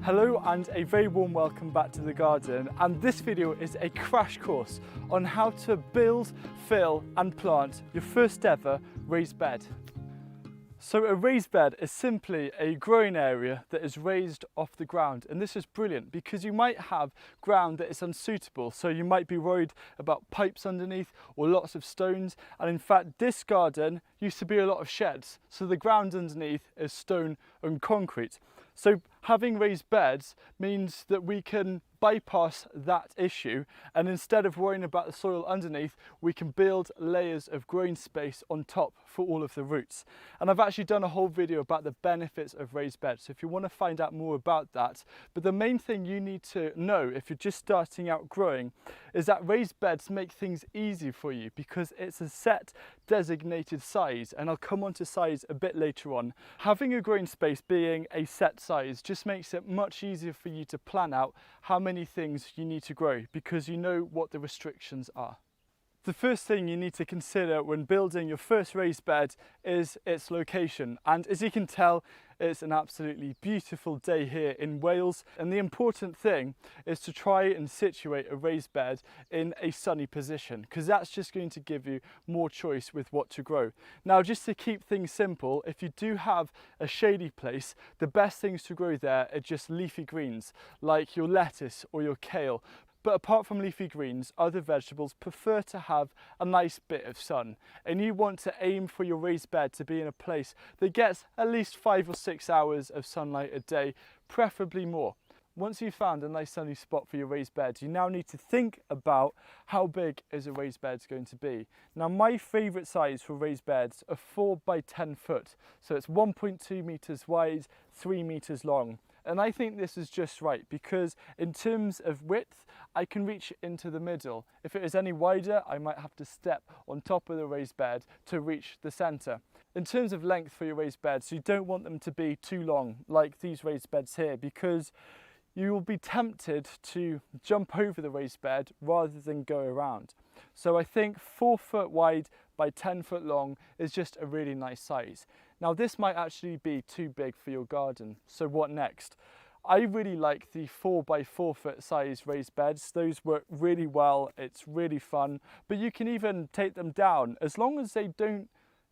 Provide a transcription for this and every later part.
Hello and a very warm welcome back to the garden, and this video is a crash course on how to build, fill and plant your first ever raised bed. So a raised bed is simply a growing area that is raised off the ground, and this is brilliant because you might have ground that is unsuitable, so you might be worried about pipes underneath or lots of stones, and in fact this garden used to be a lot of sheds, so the ground underneath is stone and concrete. So having raised beds means that we can bypass that issue, and instead of worrying about the soil underneath, we can build layers of growing space on top for all of the roots. And I've actually done a whole video about the benefits of raised beds, so if you want to find out more about that. But the main thing you need to know if you're just starting out growing is that raised beds make things easy for you because it's a set designated size, and I'll come on to size a bit later on. Having a growing space being a set size just makes it much easier for you to plan out how many things you need to grow because you know what the restrictions are. The first thing you need to consider when building your first raised bed is its location, and as you can tell, it's an absolutely beautiful day here in Wales, and the important thing is to try and situate a raised bed in a sunny position because that's just going to give you more choice with what to grow. Now, just to keep things simple, if you do have a shady place, the best things to grow there are just leafy greens like your lettuce or your kale. But apart from leafy greens, other vegetables prefer to have a nice bit of sun, and you want to aim for your raised bed to be in a place that gets at least 5 or 6 hours of sunlight a day, preferably more. Once you've found a nice sunny spot for your raised bed, you now need to think about how big is a raised bed going to be. Now, my favourite size for raised beds are 4 by 10 foot, so it's 1.2 metres wide, 3 metres long. And I think this is just right because in terms of width, I can reach into the middle. If it is any wider, I might have to step on top of the raised bed to reach the centre. In terms of length for your raised beds, you don't want them to be too long like these raised beds here because you will be tempted to jump over the raised bed rather than go around. So I think 4 foot wide by 10 foot long is just a really nice size. Now this might actually be too big for your garden, so what next? I really like the 4 by 4 foot size raised beds. Those work really well, it's really fun, but you can even take them down. As long as they don't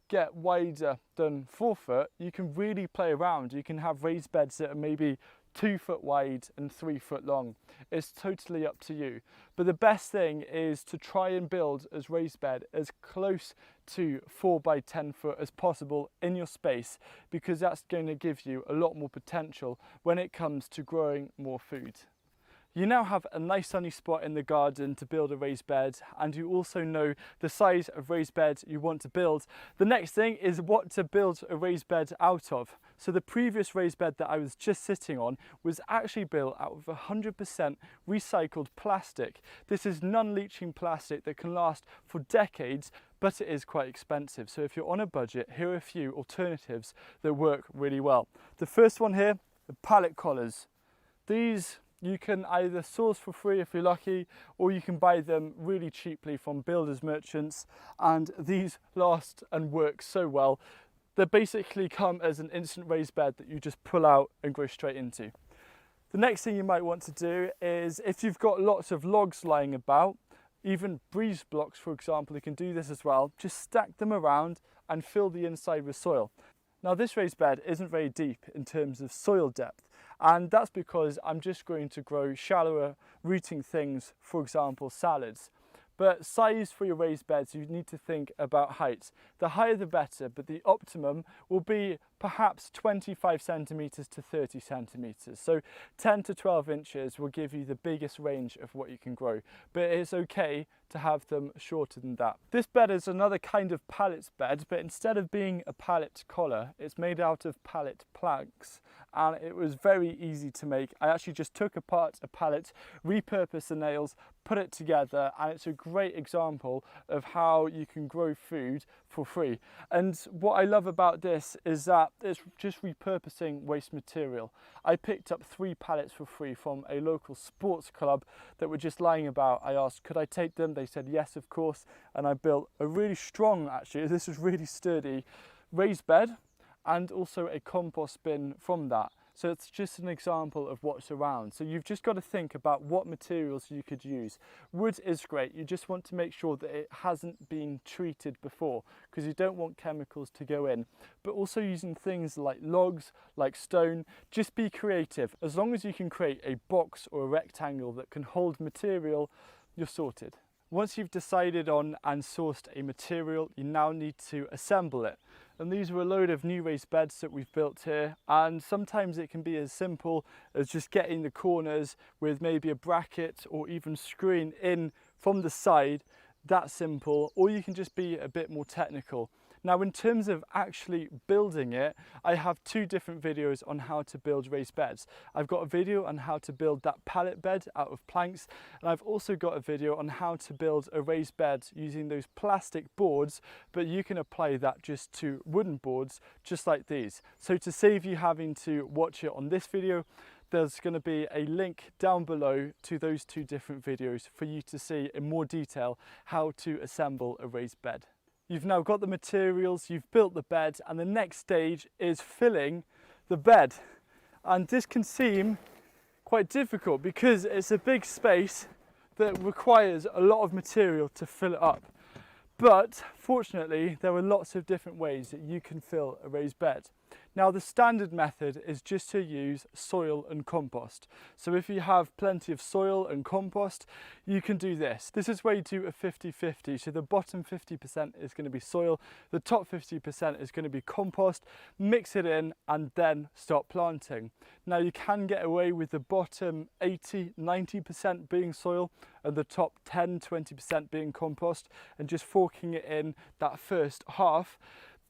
get wider than 4 foot, you can really play around. You can have raised beds that are maybe 2 foot wide and 3 foot long. It's totally up to you. But the best thing is to try and build a raised bed as close to 4 by 10 foot as possible in your space, because that's going to give you a lot more potential when it comes to growing more food. You now have a nice sunny spot in the garden to build a raised bed, and you also know the size of raised bed you want to build. The next thing is what to build a raised bed out of. So the previous raised bed that I was just sitting on was actually built out of 100% recycled plastic. This is non-leaching plastic that can last for decades, but it is quite expensive. So if you're on a budget, here are a few alternatives that work really well. The first one here, the pallet collars. These you can either source for free if you're lucky, or you can buy them really cheaply from builders merchants, and these last and work so well. They basically come as an instant raised bed that you just pull out and go straight into. The next thing you might want to do is, if you've got lots of logs lying about, even breeze blocks for example, you can do this as well, just stack them around and fill the inside with soil. Now this raised bed isn't very deep in terms of soil depth, and that's because I'm just going to grow shallower rooting things, for example salads. But size for your raised beds, you need to think about height. The higher the better, but the optimum will be perhaps 25 centimetres to 30 centimetres. So 10 to 12 inches will give you the biggest range of what you can grow, but it's okay to have them shorter than that. This bed is another kind of pallet bed, but instead of being a pallet collar, it's made out of pallet planks, and it was very easy to make. I actually just took apart a pallet, repurposed the nails, put it together, and it's a great example of how you can grow food for free. And what I love about this is that it's just repurposing waste material. I picked up 3 pallets for free from a local sports club that were just lying about. I asked, could I take them? They said yes, of course, and I built a really strong, actually, this is really sturdy raised bed, and also a compost bin from that. So it's just an example of what's around. So you've just got to think about what materials you could use. Wood is great. You just want to make sure that it hasn't been treated before, because you don't want chemicals to go in. But also using things like logs, like stone. Just be creative. As long as you can create a box or a rectangle that can hold material, you're sorted. Once you've decided on and sourced a material, you now need to assemble it. And these are a load of new raised beds that we've built here, and sometimes it can be as simple as just getting the corners with maybe a bracket or even screwing in from the side. That simple, or you can just be a bit more technical. Now, in terms of actually building it, I have two different videos on how to build raised beds. I've got a video on how to build that pallet bed out of planks, and I've also got a video on how to build a raised bed using those plastic boards, but you can apply that just to wooden boards, just like these. So to save you having to watch it on this video, there's going to be a link down below to those two different videos for you to see in more detail how to assemble a raised bed. You've now got the materials, you've built the bed, and the next stage is filling the bed. And this can seem quite difficult because it's a big space that requires a lot of material to fill it up. But fortunately, there are lots of different ways that you can fill a raised bed. Now, the standard method is just to use soil and compost. So if you have plenty of soil and compost, you can do this. This is where you do a 50-50. So the bottom 50% is going to be soil, the top 50% is going to be compost. Mix it in and then start planting. Now, you can get away with the bottom 80-90% being soil and the top 10-20% being compost, and just forking it in that first half.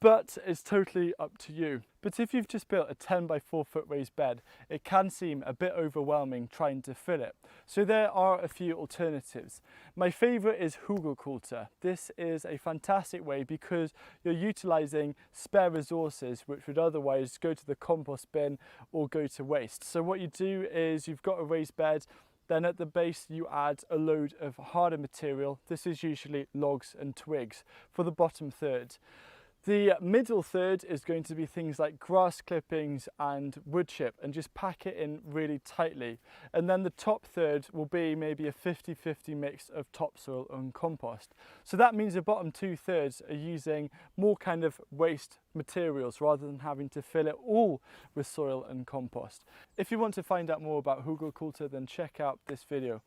But it's totally up to you. But if you've just built a 10 by 4 foot raised bed, it can seem a bit overwhelming trying to fill it. So there are a few alternatives. My favourite is Hugelkultur. This is a fantastic way because you're utilising spare resources which would otherwise go to the compost bin or go to waste. So what you do is you've got a raised bed, then at the base you add a load of harder material. This is usually logs and twigs for the bottom third. The middle third is going to be things like grass clippings and wood chip, and just pack it in really tightly. And then the top third will be maybe a 50-50 mix of topsoil and compost. So that means the bottom 2/3 are using more kind of waste materials rather than having to fill it all with soil and compost. If you want to find out more about Hugelkultur, then check out this video.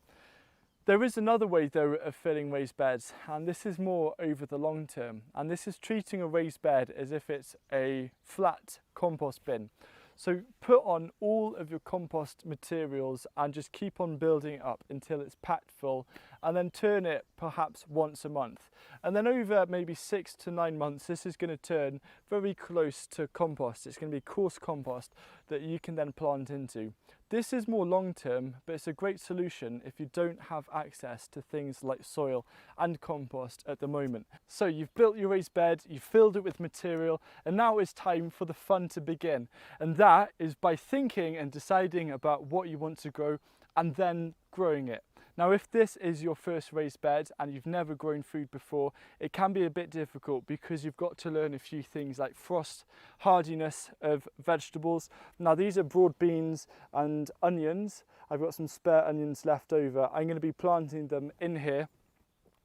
There is another way though of filling raised beds, and this is more over the long term, and this is treating a raised bed as if it's a flat compost bin. So put on all of your compost materials and just keep on building it up until it's packed full, and then turn it perhaps once a month. And then over maybe 6 to 9 months, this is going to turn very close to compost. It's going to be coarse compost that you can then plant into. This is more long term, but it's a great solution if you don't have access to things like soil and compost at the moment. So you've built your raised bed, you've filled it with material, and now it's time for the fun to begin. And that is by thinking and deciding about what you want to grow and then growing it. Now, if this is your first raised bed and you've never grown food before, it can be a bit difficult because you've got to learn a few things like frost hardiness of vegetables. Now, these are broad beans and onions. I've got some spare onions left over. I'm going to be planting them in here,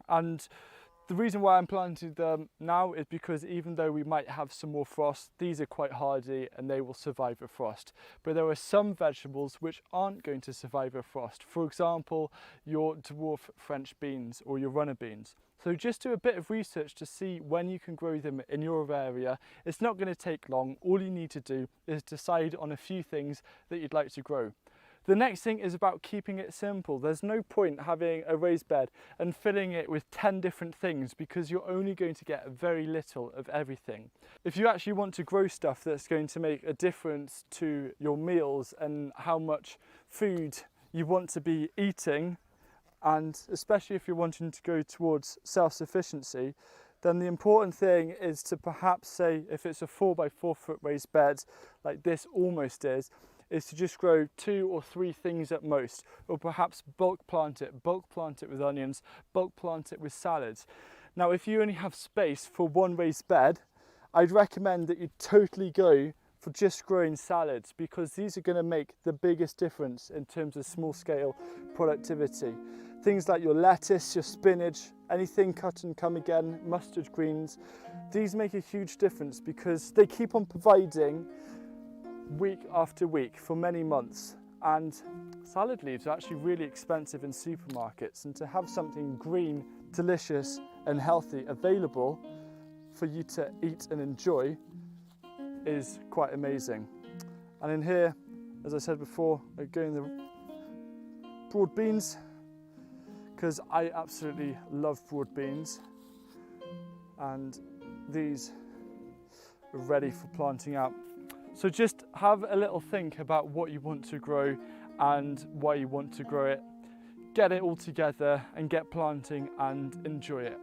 and the reason why I'm planting them now is because even though we might have some more frost, these are quite hardy and they will survive a frost. But there are some vegetables which aren't going to survive a frost. For example, your dwarf French beans or your runner beans. So just do a bit of research to see when you can grow them in your area. It's not going to take long. All you need to do is decide on a few things that you'd like to grow. The next thing is about keeping it simple. There's no point having a raised bed and filling it with 10 different things because you're only going to get very little of everything. If you actually want to grow stuff that's going to make a difference to your meals and how much food you want to be eating, and especially if you're wanting to go towards self-sufficiency, then the important thing is to perhaps say, if it's a 4 by 4 foot raised bed like this almost is to just grow 2 or 3 things at most, or perhaps bulk plant it with onions, bulk plant it with salads. Now, if you only have space for one raised bed, I'd recommend that you totally go for for just growing salads, because these are going to make the biggest difference in terms of small scale productivity. Things like your lettuce, your spinach, anything cut and come again, mustard greens, these make a huge difference because they keep on providing week after week for many months. And salad leaves are actually really expensive in supermarkets, and to have something green, delicious and healthy available for you to eat and enjoy is quite amazing. And in here, as I said before, I'm going the broad beans, because I absolutely love broad beans, and these are ready for planting out. So just have a little think about what you want to grow and why you want to grow it. Get it all together and get planting and enjoy it.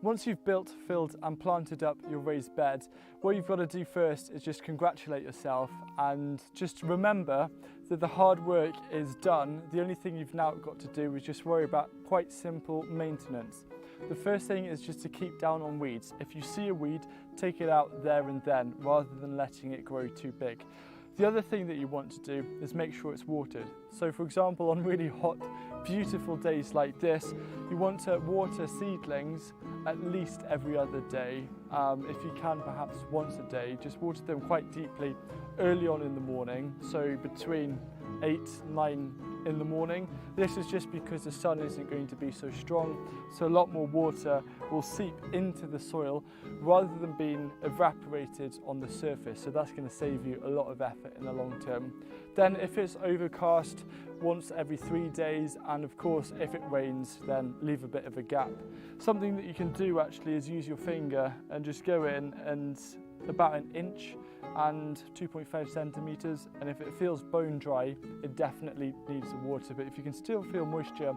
Once you've built, filled and planted up your raised bed, what you've got to do first is just congratulate yourself and just remember that the hard work is done. The only thing you've now got to do is just worry about quite simple maintenance. The first thing is just to keep down on weeds. If you see a weed, take it out there and then, rather than letting it grow too big. The other thing that you want to do is make sure it's watered. So for example, on really hot, beautiful days like this, you want to water seedlings at least every other day. If you can, perhaps once a day, just water them quite deeply early on in the morning, so between 8, 9 in the morning. This is just because the sun isn't going to be so strong, so a lot more water will seep into the soil rather than being evaporated on the surface, so that's going to save you a lot of effort in the long term. Then if it's overcast, once every 3 days, and of course if it rains, then leave a bit of a gap. Something that you can do actually is use your finger and just go in and about 1 inch and 2.5 centimeters, and if it feels bone dry, it definitely needs the water, but if you can still feel moisture,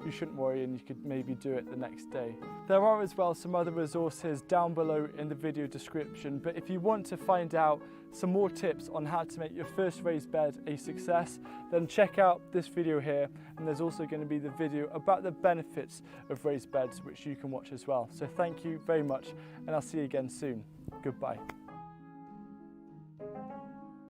you shouldn't worry, and you could maybe do it the next day. There are as well some other resources down below in the video description, but if you want to find out some more tips on how to make your first raised bed a success, then check out this video here, and there's also going to be the video about the benefits of raised beds, which you can watch as well. So thank you very much, and I'll see you again soon. Goodbye.